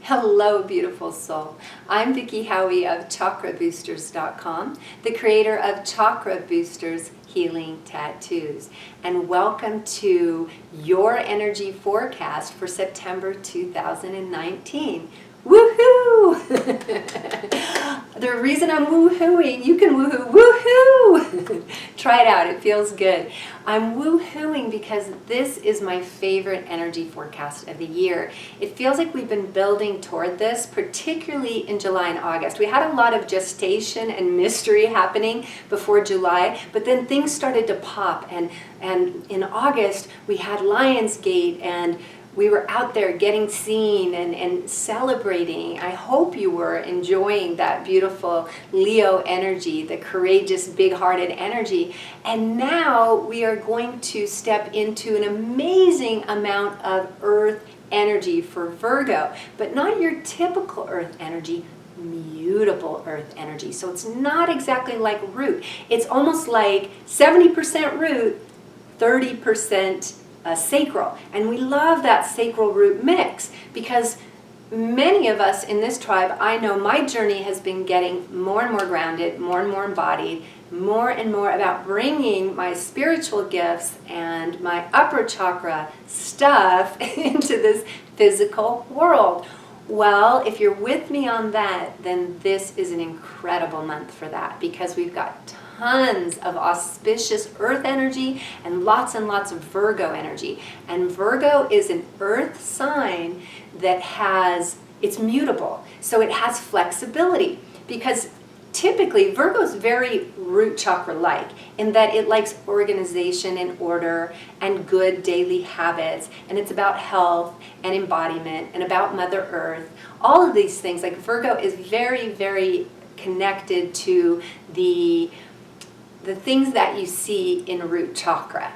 Hello, beautiful soul. I'm Vicki Howie of chakraboosters.com, the creator of Chakra Boosters Healing Tattoos. And welcome to your energy forecast for September 2019. Woohoo! The reason I'm woohooing, you can woohoo, woohoo! Try it out, it feels good. I'm woohooing because this is my favorite energy forecast of the year. It feels like we've been building toward this, particularly in July and August. We had a lot of gestation and mystery happening before July, but then things started to pop, and in August we had Lionsgate, and we were out there getting seen and celebrating. I hope you were enjoying that beautiful Leo energy, the courageous, big-hearted energy. And now we are going to step into an amazing amount of Earth energy for Virgo, but not your typical Earth energy, mutable Earth energy. So it's not exactly like root. It's almost like 70% root, 30% sacral. And we love that sacral root mix because many of us in this tribe, I know my journey has been getting more and more grounded, more and more embodied, more and more about bringing my spiritual gifts and my upper chakra stuff into this physical world. Well, if you're with me on that, then this is an incredible month for that because we've got tons of auspicious Earth energy and lots of Virgo energy. And Virgo is an Earth sign that it's mutable, so it has flexibility because typically Virgo is very root chakra-like in that it likes organization and order and good daily habits, and it's about health and embodiment and about Mother Earth. All of these things, like Virgo is very, very connected to the things that you see in root chakra.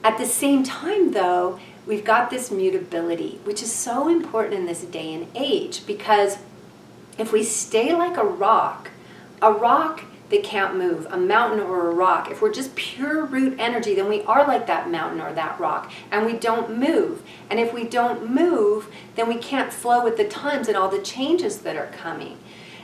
At the same time, though, we've got this mutability, which is so important in this day and age, because if we stay like a rock that can't move, a mountain or a rock, if we're just pure root energy, then we are like that mountain or that rock, and we don't move. And if we don't move, then we can't flow with the times and all the changes that are coming.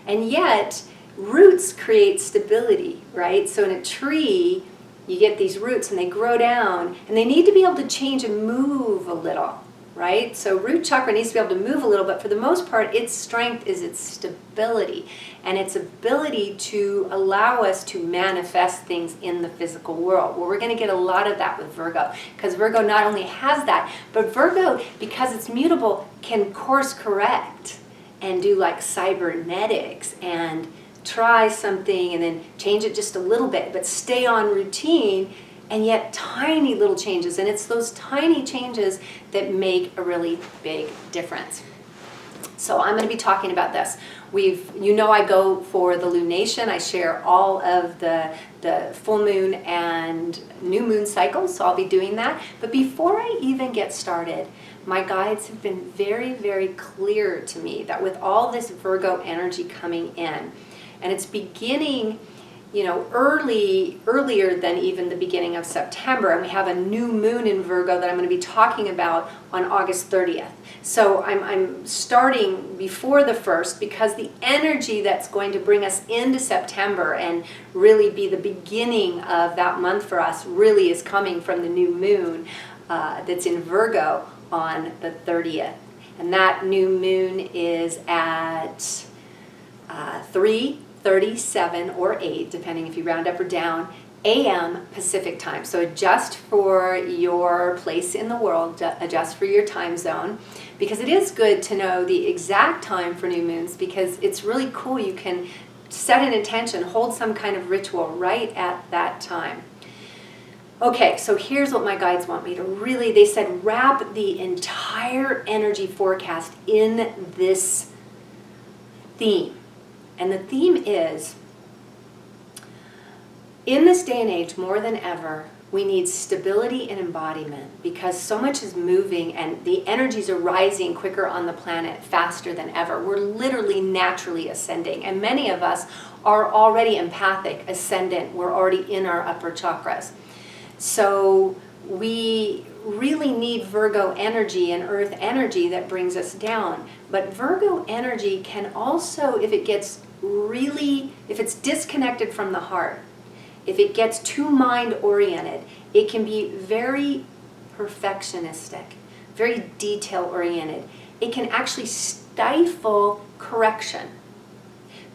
And yet, roots create stability, right? So in a tree, you get these roots and they grow down and they need to be able to change and move a little, right? So root chakra needs to be able to move a little, but for the most part, its strength is its stability and its ability to allow us to manifest things in the physical world. Well, we're going to get a lot of that with Virgo because Virgo not only has that, but Virgo, because it's mutable, can course correct and do like cybernetics and try something and then change it just a little bit, but stay on routine, and yet tiny little changes. And it's those tiny changes that make a really big difference. So I'm going to be talking about this. I go for the lunation. I share all of the full moon and new moon cycles, so I'll be doing that. But before I even get started, my guides have been very, very clear to me that with all this Virgo energy coming in, and it's beginning, earlier than even the beginning of September. And we have a new moon in Virgo that I'm going to be talking about on August 30th. So I'm starting before the 1st because the energy that's going to bring us into September and really be the beginning of that month for us really is coming from the new moon that's in Virgo on the 30th. And that new moon is at 3:37 or 8, depending if you round up or down, a.m. Pacific time. So adjust for your place in the world, adjust for your time zone, because it is good to know the exact time for new moons because it's really cool. You can set an intention, hold some kind of ritual right at that time. Okay, so here's what my guides want me to really, they said wrap the entire energy forecast in this theme. And the theme is, in this day and age, more than ever, we need stability and embodiment because so much is moving and the energies are rising quicker on the planet faster than ever. We're literally naturally ascending, and many of us are already empathic, ascendant. We're already in our upper chakras. So we really need Virgo energy and earth energy that brings us down. But Virgo energy can also, if it's disconnected from the heart, if it gets too mind-oriented, it can be very perfectionistic, very detail-oriented. It can actually stifle correction.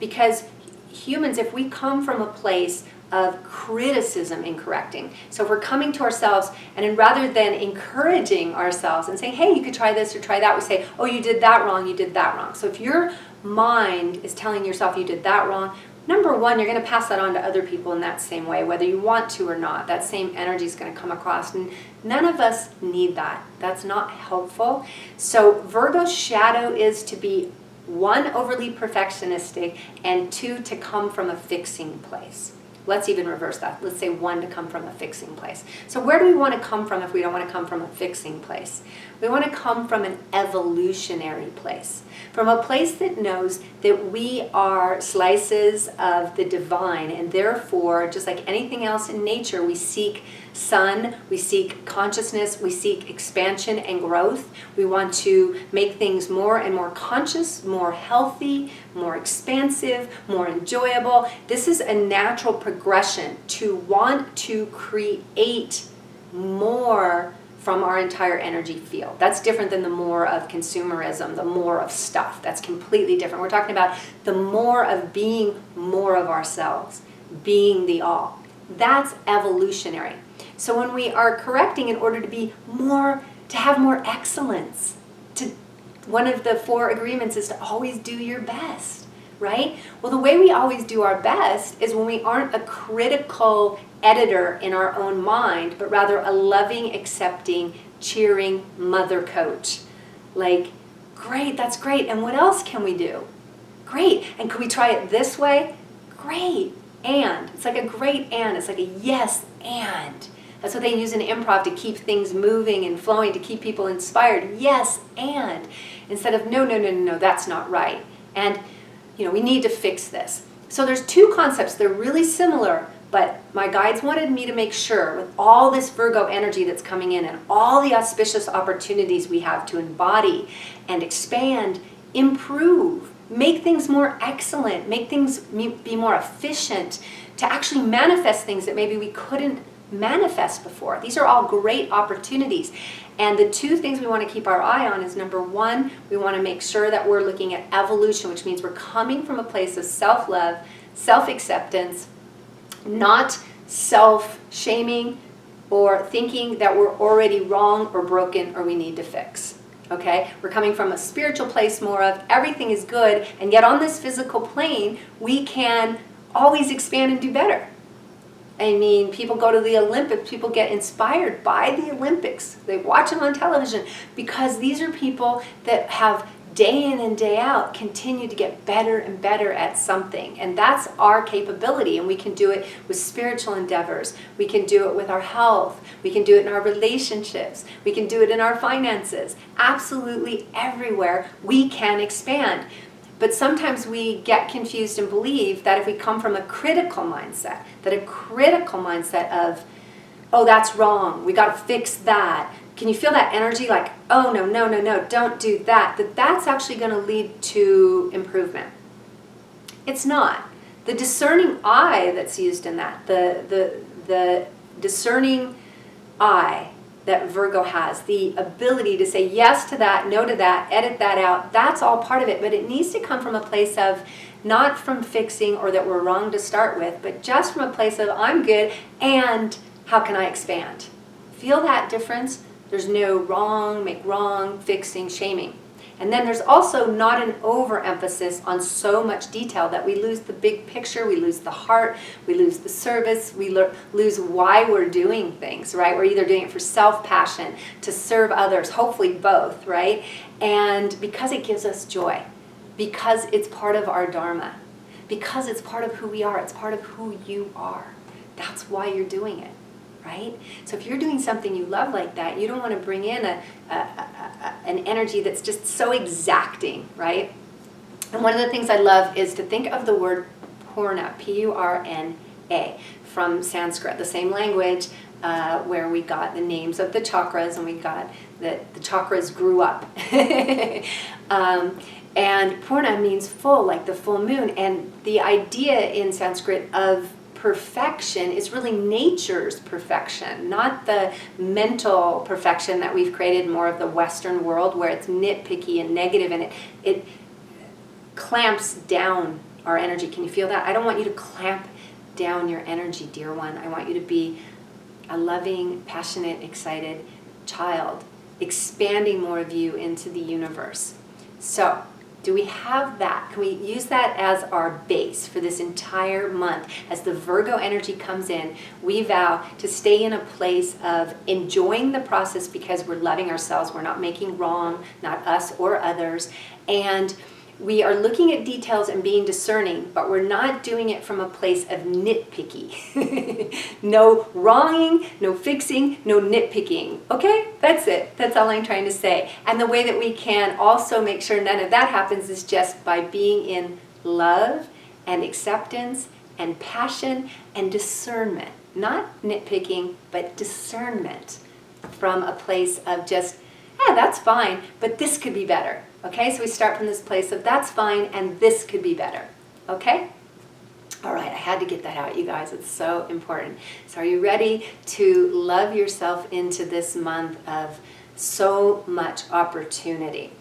Because humans, if we come from a place of criticism in correcting, so if we're coming to ourselves and rather than encouraging ourselves and saying, hey, you could try this or try that, we say, oh, you did that wrong, you did that wrong. So if your mind is telling yourself you did that wrong, number one, you're going to pass that on to other people in that same way, whether you want to or not. That same energy is going to come across, and none of us need that. That's not helpful. So Virgo's shadow is to be, one, overly perfectionistic, and two, to come from a fixing place. Let's even reverse that. Let's say one, to come from a fixing place. So where do we want to come from if we don't want to come from a fixing place? We want to come from an evolutionary place, from a place that knows that we are slices of the divine, and therefore, just like anything else in nature, we seek sun, we seek consciousness, we seek expansion and growth. We want to make things more and more conscious, more healthy, more expansive, more enjoyable. This is a natural progression to want to create more from our entire energy field. That's different than the more of consumerism, the more of stuff. That's completely different. We're talking about the more of being more of ourselves, being the all. That's evolutionary. So when we are correcting in order to be more, to have more excellence, one of the 4 agreements is to always do your best, right? Well, the way we always do our best is when we aren't a critical editor in our own mind, but rather a loving, accepting, cheering mother coach. Like, great, that's great. And what else can we do? Great. And could we try it this way? Great. And. It's like a great and. It's like a yes and. That's what they use in improv to keep things moving and flowing, to keep people inspired. Yes and. Instead of no, that's not right. And, we need to fix this. So there's 2 concepts. They're really similar, but my guides wanted me to make sure, with all this Virgo energy that's coming in and all the auspicious opportunities we have to embody and expand, improve, make things more excellent, make things be more efficient, to actually manifest things that maybe we couldn't manifest before. These are all great opportunities. And the 2 things we want to keep our eye on is, number 1, we want to make sure that we're looking at evolution, which means we're coming from a place of self-love, self-acceptance, not self-shaming or thinking that we're already wrong or broken or we need to fix. Okay? We're coming from a spiritual place more of everything is good, and yet on this physical plane, we can always expand and do better. I mean, people go to the Olympics, people get inspired by the Olympics. They watch them on television because these are people that have day in and day out continue to get better and better at something. And that's our capability, and we can do it with spiritual endeavors. We can do it with our health. We can do it in our relationships. We can do it in our finances. Absolutely everywhere we can expand. But sometimes we get confused and believe that if we come from a critical mindset, of, oh, that's wrong, we got to fix that. Can you feel that energy like, oh, no, don't do that? That's actually going to lead to improvement. It's not. The discerning eye that's used in that, the discerning eye that Virgo has, the ability to say yes to that, no to that, edit that out, that's all part of it. But it needs to come from a place of not from fixing or that we're wrong to start with, but just from a place of I'm good and how can I expand? Feel that difference? There's no wrong, make wrong, fixing, shaming. And then there's also not an overemphasis on so much detail that we lose the big picture, we lose the heart, we lose the service, we lose why we're doing things, right? We're either doing it for self-passion, to serve others, hopefully both, right? And because it gives us joy, because it's part of our dharma, because it's part of who we are, it's part of who you are. That's why you're doing it. Right? So if you're doing something you love like that, you don't want to bring in an energy that's just so exacting, right? And one of the things I love is to think of the word purna, P-U-R-N-A, from Sanskrit, the same language, where we got the names of the chakras, and we got that the chakras grew up. And Purna means full, like the full moon. And the idea in Sanskrit of perfection is really nature's perfection, not the mental perfection that we've created more of the Western world, where it's nitpicky and negative, and it clamps down our energy. Can you feel that? I don't want you to clamp down your energy, dear one. I want you to be a loving, passionate, excited child, expanding more of you into the universe. So, do we have that? Can we use that as our base for this entire month? As the Virgo energy comes in, we vow to stay in a place of enjoying the process because we're loving ourselves. We're not making wrong, not us or others. And we are looking at details and being discerning, but we're not doing it from a place of nitpicky. No wronging, no fixing, no nitpicking. Okay? That's it. That's all I'm trying to say. And the way that we can also make sure none of that happens is just by being in love and acceptance and passion and discernment. Not nitpicking, but discernment from a place of just, that's fine, but this could be better. Okay, so we start from this place of that's fine and this could be better. Okay? All right, I had to get that out, you guys. It's so important. So are you ready to love yourself into this month of so much opportunity?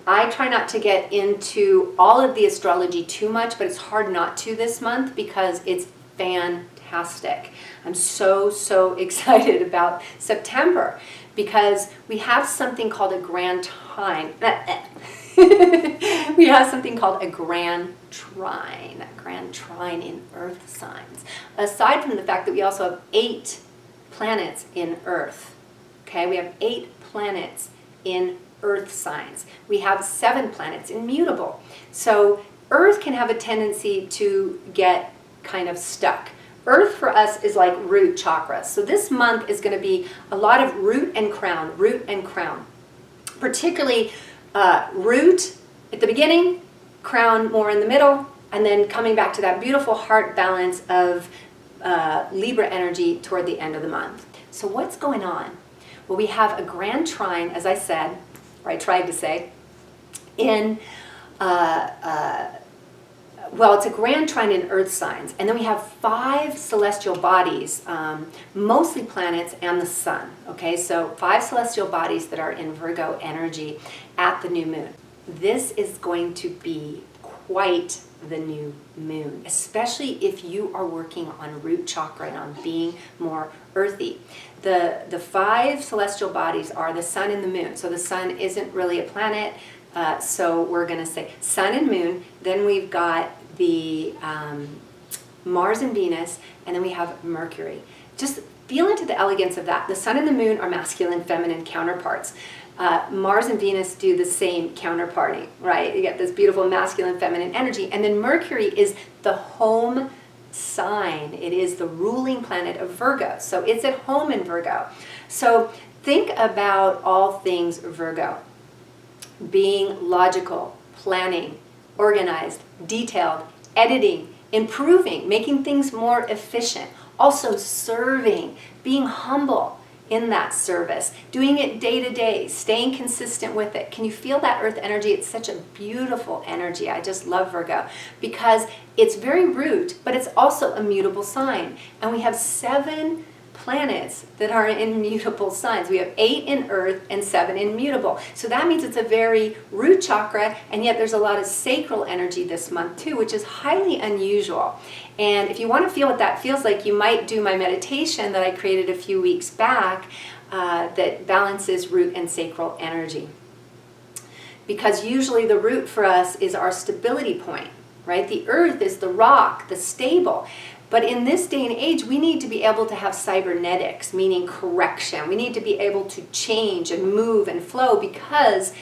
I try not to get into all of the astrology too much, but it's hard not to this month because it's fantastic. I'm so excited about September because we have something called a Grand Trine. We have something called a Grand Trine in Earth signs. Aside from the fact that we also have 8 planets in Earth. Okay, we have 8 planets in Earth signs. We have 7 planets in mutable. So Earth can have a tendency to get kind of stuck. Earth for us is like root chakras. So this month is going to be a lot of root and crown. Particularly root at the beginning, crown more in the middle, and then coming back to that beautiful heart balance of Libra energy toward the end of the month. So what's going on? Well, we have a Grand Trine, as I said, or I tried to say, in it's a Grand Trine in Earth signs, and then we have 5 celestial bodies, mostly planets and the sun. Okay, so 5 celestial bodies that are in Virgo energy at the new moon. This is going to be quite the new moon, especially if you are working on root chakra and on being more earthy. The 5 celestial bodies are the sun and the moon. So the sun isn't really a planet, so we're going to say sun and moon. Then we've got the Mars and Venus, and then we have Mercury. Just feel into the elegance of that. The sun and the moon are masculine, feminine counterparts. Mars and Venus do the same counterparting, right? You get this beautiful masculine, feminine energy. And then Mercury is the home sign. It is the ruling planet of Virgo. So it's at home in Virgo. So think about all things Virgo. Being logical, planning, organized, detailed, editing, improving, making things more efficient. Also serving, being humble in that service, doing it day to day, staying consistent with it. Can you feel that earth energy? It's such a beautiful energy. I just love Virgo because it's very root, but it's also a mutable sign. And we have 7 planets that are in mutable signs. We have 8 in earth and 7 in mutable. So that means it's a very root chakra, and yet there's a lot of sacral energy this month too, which is highly unusual. And if you want to feel what that feels like, you might do my meditation that I created a few weeks back that balances root and sacral energy. Because usually the root for us is our stability point, right? The earth is the rock, the stable. But in this day and age, we need to be able to have cybernetics, meaning correction. We need to be able to change and move and flow because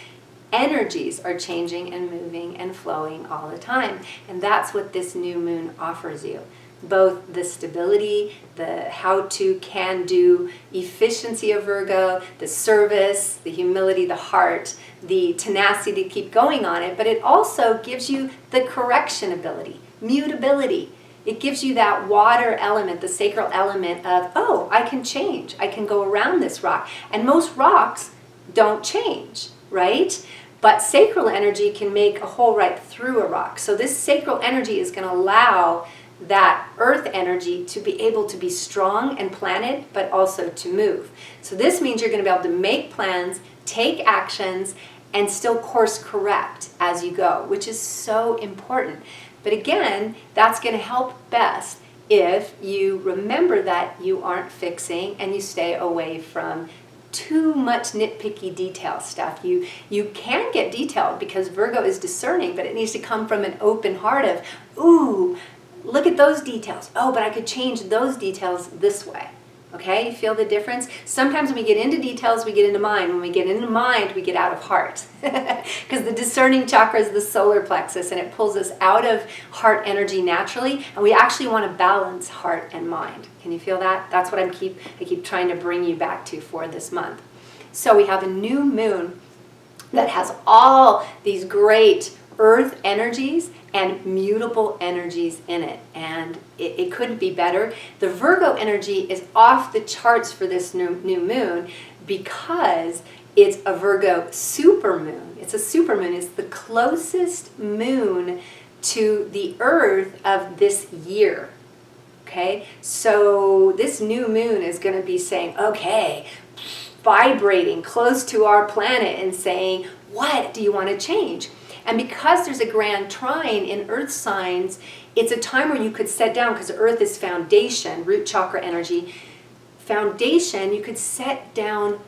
energies are changing and moving and flowing all the time. And that's what this new moon offers you. Both the stability, the how-to, can-do, efficiency of Virgo, the service, the humility, the heart, the tenacity to keep going on it, but it also gives you the correction ability, mutability. It gives you that water element, the sacral element of, oh, I can change. I can go around this rock. And most rocks don't change, right? But sacral energy can make a hole right through a rock. So this sacral energy is going to allow that earth energy to be able to be strong and planted, but also to move. So this means you're going to be able to make plans, take actions, and still course correct as you go, which is so important. But again, that's going to help best if you remember that you aren't fixing and you stay away from too much nitpicky detail stuff. You can get detailed because Virgo is discerning, but it needs to come from an open heart of, ooh, look at those details. Oh, but I could change those details this way. Okay, you feel the difference? Sometimes when we get into details, we get into mind. When we get into mind, we get out of heart. Because the discerning chakra is the solar plexus, and it pulls us out of heart energy naturally, and we actually want to balance heart and mind. Can you feel that? That's what I keep trying to bring you back to for this month. So we have a new moon that has all these great earth energies and mutable energies in it, and it couldn't be better. The Virgo energy is off the charts for this new moon because it's a Virgo supermoon. It's a supermoon. It's the closest moon to the earth of this year. Okay, so this new moon is going to be saying, okay, vibrating close to our planet and saying, what do you want to change? And because there's a Grand Trine in earth signs, it's a time where you could set down, because earth is foundation, root chakra energy. Foundation, you could set down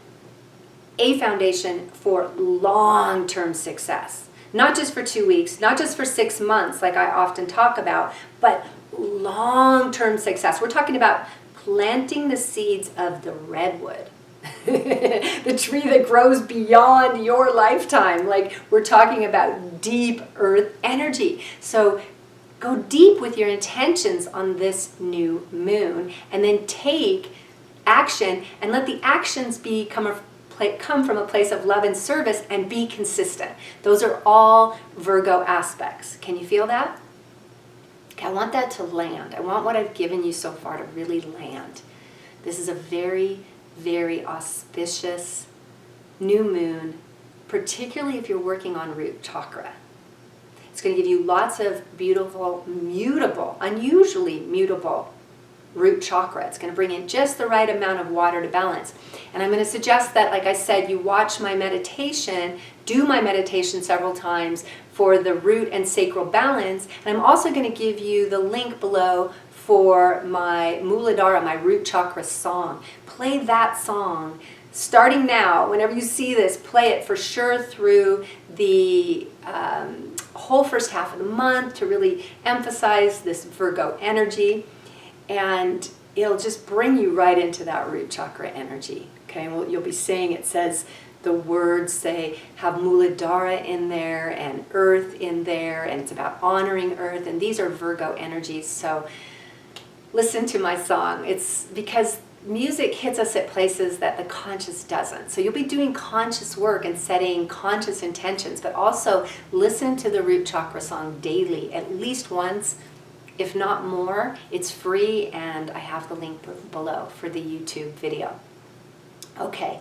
a foundation for long-term success. Not just for 2 weeks, not just for 6 months like I often talk about, but long-term success. We're talking about planting the seeds of the redwood. The tree that grows beyond your lifetime. Like, we're talking about deep earth energy. So go deep with your intentions on this new moon, and then take action and let the actions come from a place of love and service, and be consistent. Those are all Virgo aspects. Can you feel that? Okay, I want that to land. I want what I've given you so far to really land. This is a very, very auspicious new moon, particularly if you're working on root chakra. It's going to give you lots of beautiful, mutable, unusually mutable root chakra. It's going to bring in just the right amount of water to balance. And I'm going to suggest that, like I said, you watch my meditation, do my meditation several times for the root and sacral balance. And I'm also going to give you the link below for my Muladhara, my root chakra song. Play that song starting now. Whenever you see this, play it for sure through the whole first half of the month to really emphasize this Virgo energy. And it'll just bring you right into that root chakra energy. Okay, well, you'll be saying, it says, the words say, have Muladhara in there and earth in there, and it's about honoring earth, and these are Virgo energies. So listen to my song. It's because music hits us at places that the conscious doesn't. So you'll be doing conscious work and setting conscious intentions, but also listen to the root chakra song daily, at least once, if not more. It's free, and I have the link below for the YouTube video. Okay,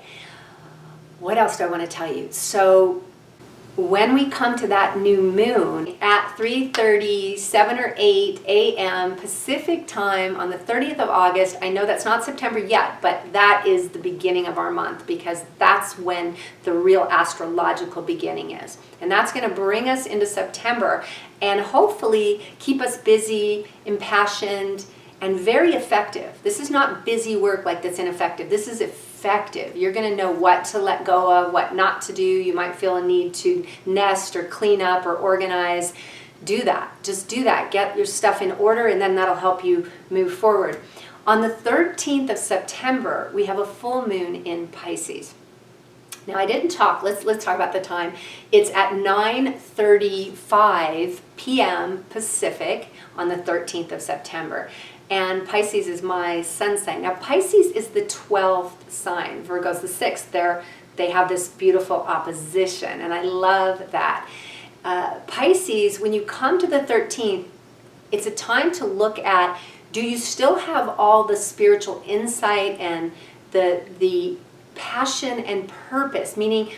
what else do I want to tell you? So when we come to that new moon at 3:37 or 8 a.m. Pacific time on the 30th of August, I know that's not September yet, but that is the beginning of our month, because that's when the real astrological beginning is. And that's going to bring us into September and hopefully keep us busy, impassioned, and very effective. This is not busy work like that's ineffective. This is effective. You're going to know what to let go of, what not to do. You might feel a need to nest or clean up or organize. Do that. Just do that. Get your stuff in order, and then that'll help you move forward. On the 13th of September, we have a full moon in Pisces. Now, I didn't talk. Let's talk about the time. It's at 9:35 p.m. Pacific on the 13th of September. And Pisces is my sun sign. Now, Pisces is the 12th sign. Virgo's the 6th. They have this beautiful opposition, and I love that. Pisces, when you come to the 13th, It's a time to look at, do you still have all the spiritual insight and the passion and purpose? Meaning,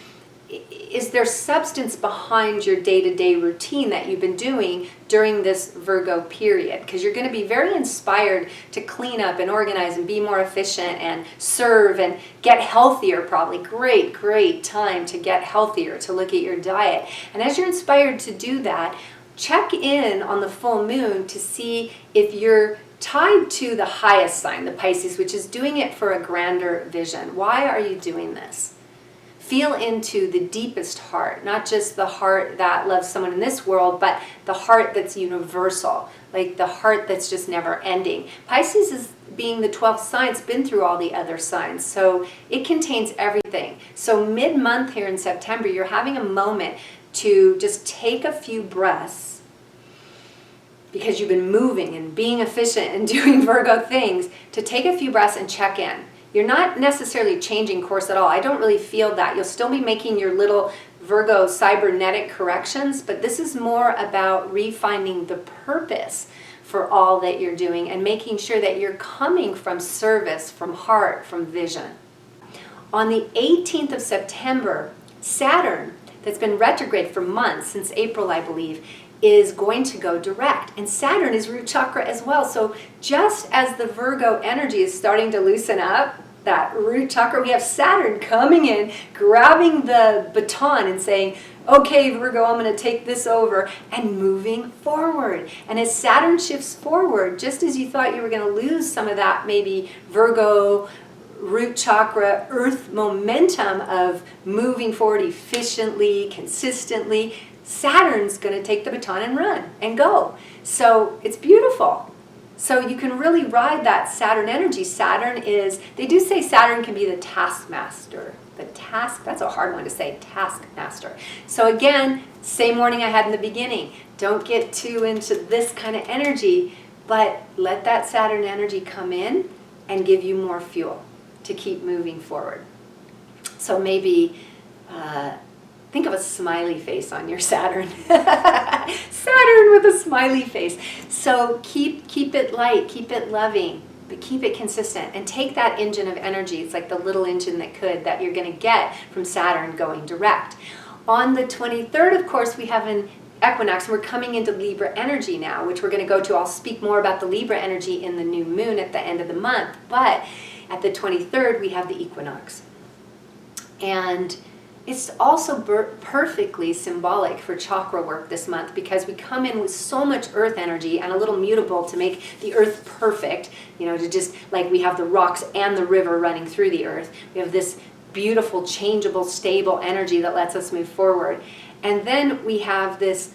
is there substance behind your day-to-day routine that you've been doing during this Virgo period? Because you're going to be very inspired to clean up and organize and be more efficient and serve and get healthier probably. Great time to get healthier, to look at your diet. And as you're inspired to do that, check in on the full moon to see if you're tied to the highest sign, the Pisces, which is doing it for a grander vision. Why are you doing this? Feel into the deepest heart, not just the heart that loves someone in this world, but the heart that's universal, like the heart that's just never ending. Pisces, is being the 12th sign, it's been through all the other signs, so it contains everything. So mid-month here in September, you're having a moment to just take a few breaths, because you've been moving and being efficient and doing Virgo things, to take a few breaths and check in. You're not necessarily changing course at all. I don't really feel that. You'll still be making your little Virgo cybernetic corrections, but this is more about refining the purpose for all that you're doing and making sure that you're coming from service, from heart, from vision. On the 18th of September, Saturn, that's been retrograde for months, since April, I believe, is going to go direct. And Saturn is root chakra as well. So just as the Virgo energy is starting to loosen up, that root chakra, we have Saturn coming in, grabbing the baton and saying, okay, Virgo, I'm going to take this over, and moving forward. And as Saturn shifts forward, just as you thought you were going to lose some of that maybe Virgo root chakra earth momentum of moving forward efficiently, consistently, Saturn's going to take the baton and run and go. So it's beautiful. So you can really ride that Saturn energy. Saturn is, they do say Saturn can be the taskmaster. That's a hard one to say, taskmaster. So again, same warning I had in the beginning. Don't get too into this kind of energy, but let that Saturn energy come in and give you more fuel to keep moving forward. So maybe think of a smiley face on your Saturn. Saturn with a smiley face. So keep it light, keep it loving, but keep it consistent. And take that engine of energy. It's like the little engine that you're going to get from Saturn going direct. On the 23rd, of course, we have an equinox. We're coming into Libra energy now, which we're going to go to. I'll speak more about the Libra energy in the new moon at the end of the month. But at the 23rd, we have the equinox. And it's also perfectly symbolic for chakra work this month, because we come in with so much earth energy and a little mutable to make the earth perfect, to just like we have the rocks and the river running through the earth. We have this beautiful, changeable, stable energy that lets us move forward. And then we have this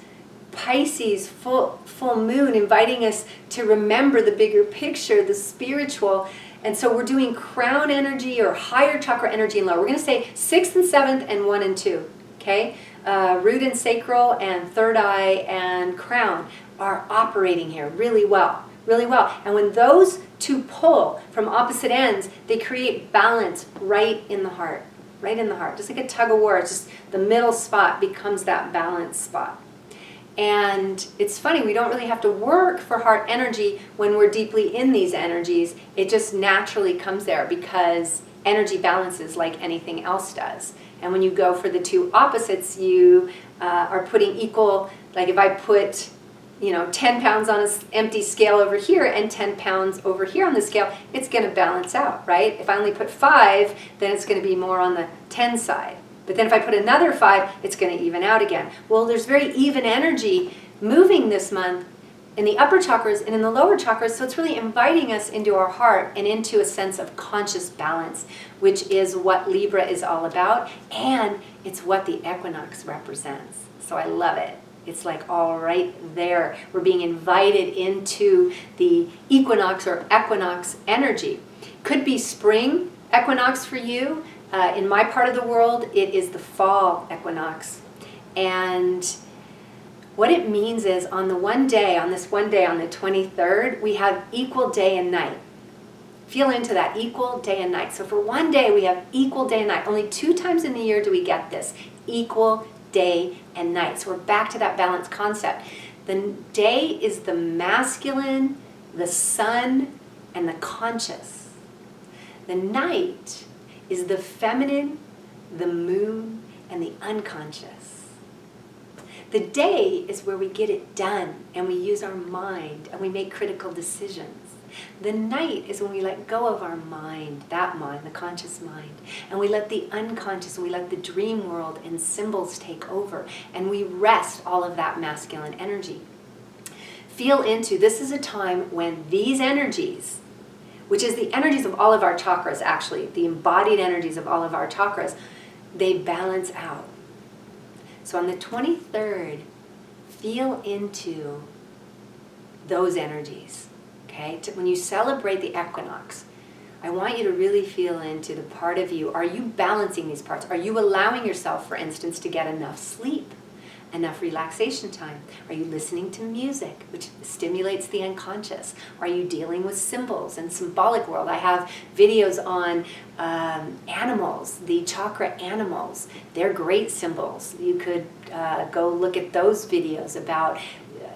Pisces full moon inviting us to remember the bigger picture, the spiritual. And so we're doing crown energy or higher chakra energy and lower. We're going to say 6th and 7th and 1 and 2. Okay? Root and sacral and third eye and crown are operating here really well. Really well. And when those two pull from opposite ends, they create balance right in the heart. Right in the heart. Just like a tug of war. It's just the middle spot becomes that balance spot. And it's funny, we don't really have to work for heart energy when we're deeply in these energies. It just naturally comes there because energy balances like anything else does. And when you go for the two opposites, you are putting equal, like if I put 10 pounds on an empty scale over here and 10 pounds over here on the scale, it's going to balance out, right? If I only put 5, then it's going to be more on the 10 side. But then if I put another 5, it's going to even out again. Well, there's very even energy moving this month in the upper chakras and in the lower chakras, so it's really inviting us into our heart and into a sense of conscious balance, which is what Libra is all about, and it's what the equinox represents. So I love it. It's like all right there. We're being invited into the equinox or equinox energy. Could be spring equinox for you. In my part of the world, it is the fall equinox. And what it means is on this one day, on the 23rd, we have equal day and night. Feel into that, equal day and night. So for one day, we have equal day and night. Only 2 times in the year do we get this, equal day and night. So we're back to that balance concept. The day is the masculine, the sun, and the conscious. The night is the feminine, the moon, and the unconscious. The day is where we get it done and we use our mind and we make critical decisions. The night is when we let go of our mind, that mind, the conscious mind, and we let the unconscious and we let the dream world and symbols take over, and we rest all of that masculine energy. Feel into, this is a time when these energies, which is the energies of all of our chakras actually, the embodied energies of all of our chakras, they balance out. So on the 23rd, feel into those energies. Okay? When you celebrate the equinox, I want you to really feel into the part of you. Are you balancing these parts? Are you allowing yourself, for instance, to get enough sleep, enough relaxation time? Are you listening to music, which stimulates the unconscious? Are you dealing with symbols and symbolic world? I have videos on animals, the chakra animals. They're great symbols. You could go look at those videos about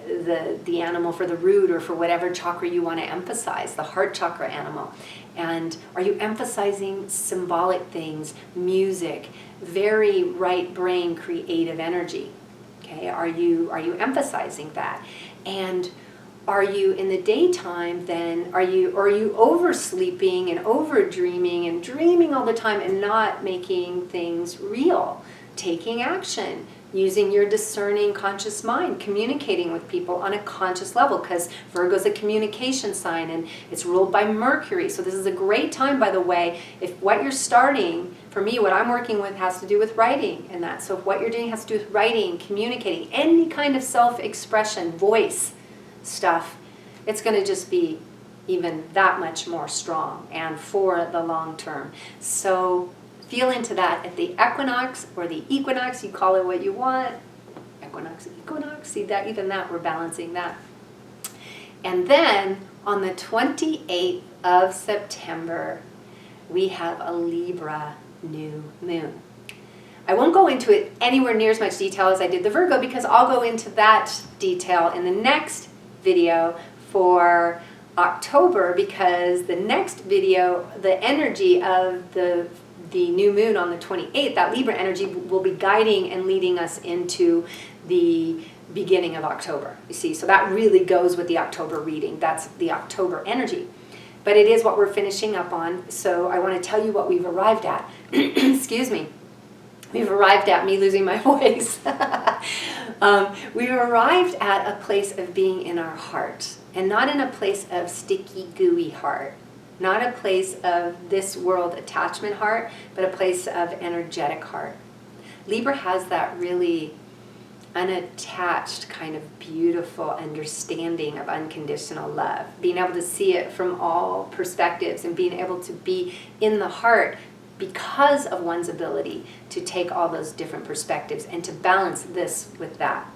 the animal for the root or for whatever chakra you want to emphasize, the heart chakra animal. And are you emphasizing symbolic things, music, very right brain creative energy? Okay, are you emphasizing that? And are you in the daytime then, are you oversleeping and over dreaming and dreaming all the time and not making things real, taking action, using your discerning conscious mind, communicating with people on a conscious level, because Virgo's a communication sign and it's ruled by Mercury. So this is a great time, by the way, if what you're starting, for me, what I'm working with has to do with writing and that. So if what you're doing has to do with writing, communicating, any kind of self-expression, voice stuff, it's going to just be even that much more strong and for the long term. So feel into that at the equinox or the equinox, you call it what you want. Equinox, see that, even that, we're balancing that. And then on the 28th of September, we have a Libra New Moon. I won't go into it anywhere near as much detail as I did the Virgo, because I'll go into that detail in the next video for October, because the next video, the energy of the new moon on the 28th, that Libra energy will be guiding and leading us into the beginning of October. You see, so that really goes with the October reading. That's the October energy. But it is what we're finishing up on, so I want to tell you what we've arrived at. Excuse me. We've arrived at me losing my voice. We've arrived at a place of being in our heart, and not in a place of sticky, gooey heart. Not a place of this world attachment heart, but a place of energetic heart. Libra has that really unattached kind of beautiful understanding of unconditional love. Being able to see it from all perspectives and being able to be in the heart because of one's ability to take all those different perspectives and to balance this with that.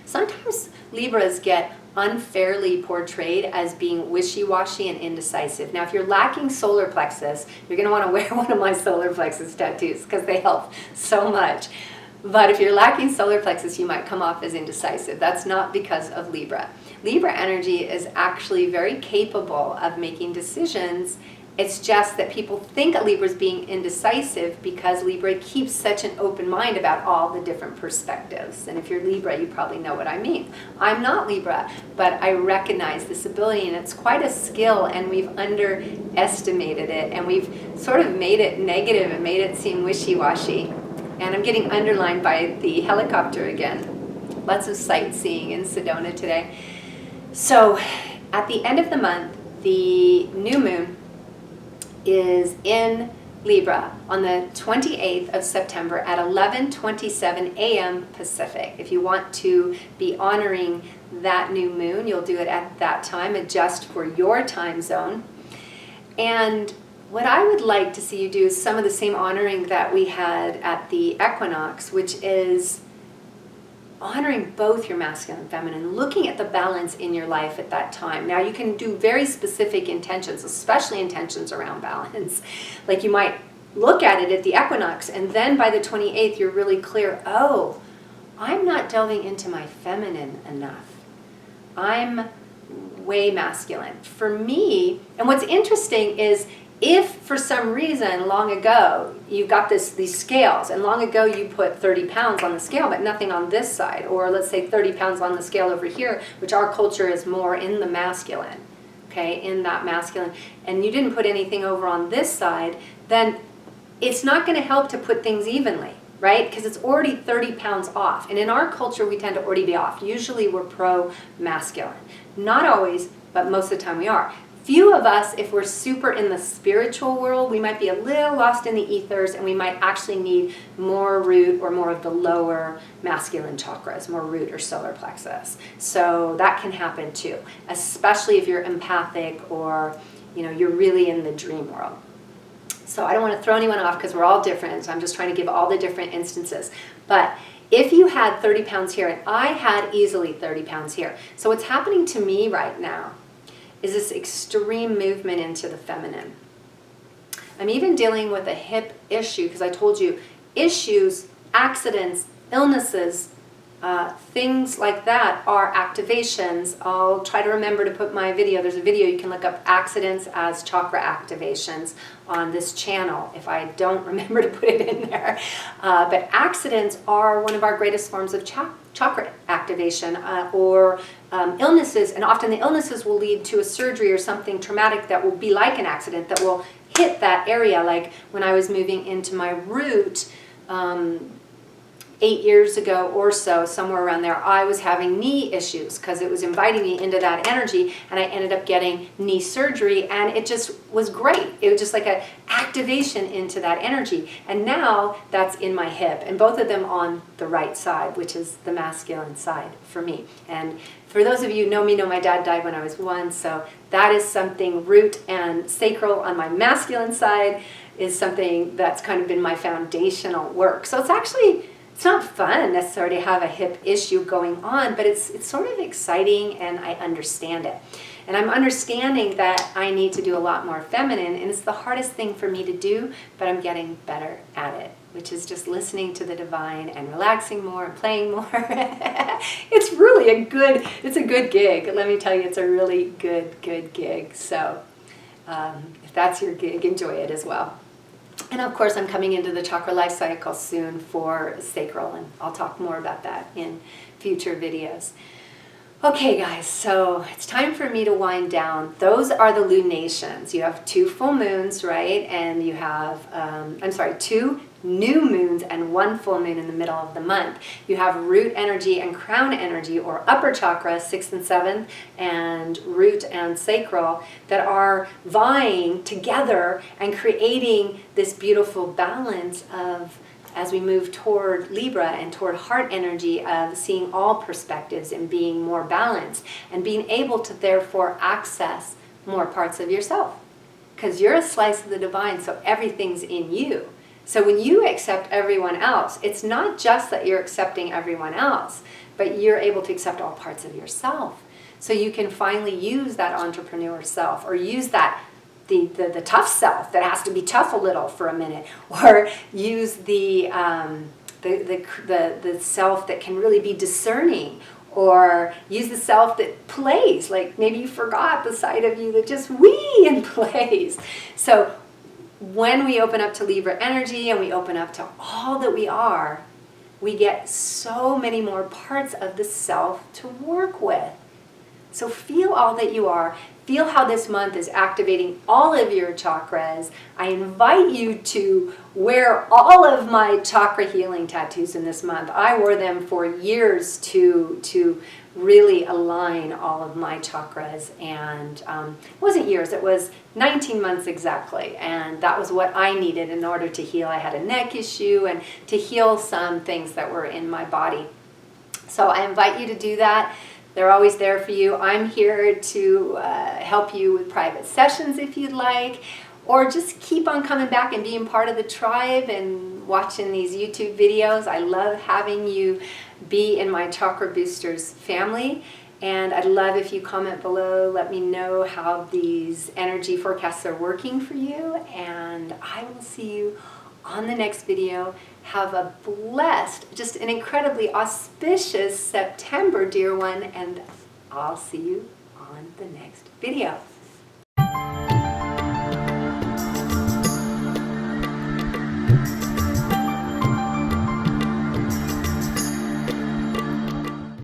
Sometimes Libras get unfairly portrayed as being wishy-washy and indecisive. Now, if you're lacking solar plexus, you're going to want to wear one of my solar plexus tattoos because they help so much. But if you're lacking solar plexus, you might come off as indecisive. That's not because of Libra. Libra energy is actually very capable of making decisions. It's just that people think of Libra as being indecisive because Libra keeps such an open mind about all the different perspectives. And if you're Libra, you probably know what I mean. I'm not Libra, but I recognize this ability, and it's quite a skill, and we've underestimated it, and we've sort of made it negative and made it seem wishy-washy. And I'm getting underlined by the helicopter again. Lots of sightseeing in Sedona today. So at the end of the month, the new moon is in Libra on the 28th of September at 11:27 a.m. Pacific. If you want to be honoring that new moon, you'll do it at that time, adjust for your time zone. And what I would like to see you do is some of the same honoring that we had at the equinox, which is honoring both your masculine and feminine, looking at the balance in your life at that time. Now, you can do very specific intentions, especially intentions around balance. Like you might look at it at the equinox, and then by the 28th, you're really clear, oh, I'm not delving into my feminine enough. I'm way masculine. For me, and what's interesting is if for some reason long ago you got these scales, and long ago you put 30 pounds on the scale but nothing on this side, or let's say 30 pounds on the scale over here, which our culture is more in the masculine, okay, in that masculine, and you didn't put anything over on this side, then it's not going to help to put things evenly, right? Because it's already 30 pounds off. And in our culture, we tend to already be off. Usually we're pro-masculine. Not always, but most of the time we are. Few of us, if we're super in the spiritual world, we might be a little lost in the ethers, and we might actually need more root or more of the lower masculine chakras, more root or solar plexus. So that can happen too, especially if you're empathic or you're really in the dream world. So I don't want to throw anyone off because we're all different. So I'm just trying to give all the different instances. But if you had 30 pounds here, and I had easily 30 pounds here. So what's happening to me right now is this extreme movement into the feminine. I'm even dealing with a hip issue because I told you issues, accidents, illnesses, things like that are activations. I'll try to remember to put my video. There's a video you can look up accidents as chakra activations on this channel if I don't remember to put it in there. But accidents are one of our greatest forms of chakra activation or illnesses, and often the illnesses will lead to a surgery or something traumatic that will be like an accident that will hit that area. Like when I was moving into my root 8 years ago or so, somewhere around there, I was having knee issues because it was inviting me into that energy, and I ended up getting knee surgery, and it just was great. It was just like an activation into that energy, and now that's in my hip, and both of them on the right side, which is the masculine side for me. And for those of you who know me, know my dad died when I was 1, so that is something, root and sacral on my masculine side is something that's kind of been my foundational work. So it's not fun necessarily to have a hip issue going on, but it's sort of exciting, and I understand it. And I'm understanding that I need to do a lot more feminine, and it's the hardest thing for me to do, but I'm getting better at it, which is just listening to the divine and relaxing more and playing more. It's really a good gig. Let me tell you, it's a really good gig. So if that's your gig, enjoy it as well. And of course, I'm coming into the chakra life cycle soon for sacral, and I'll talk more about that in future videos. Okay, guys, so it's time for me to wind down. Those are the lunations. You have 2 full moons, right? And you have, 2 new moons and 1 full moon in the middle of the month. You have root energy and crown energy, or upper chakra, 6th and 7th, and root and sacral, that are vying together and creating this beautiful balance of, as we move toward Libra and toward heart energy, of seeing all perspectives and being more balanced and being able to therefore access more parts of yourself. Because you're a slice of the divine, so everything's in you. So when you accept everyone else, it's not just that you're accepting everyone else, but you're able to accept all parts of yourself. So you can finally use that entrepreneur self, or use that the tough self that has to be tough a little for a minute, or use the self that can really be discerning, or use the self that plays, like maybe you forgot the side of you that just wee and plays. So when we open up to Libra energy and we open up to all that we are, we get so many more parts of the self to work with. So feel all that you are. Feel how this month is activating all of your chakras. I invite you to wear all of my chakra healing tattoos in this month. I wore them for years to really align all of my chakras, and it wasn't years, it was 19 months exactly, and that was what I needed in order to heal. I had a neck issue, and to heal some things that were in my body. So I invite you to do that. They're always there for you. I'm here to help you with private sessions if you'd like, or just keep on coming back and being part of the tribe and watching these YouTube videos. I love having you be in my Chakra Boosters family, and I'd love if you comment below. Let me know how these energy forecasts are working for you, and I will see you on the next video. Have a blessed, just an incredibly auspicious September, dear one, and I'll see you on the next video.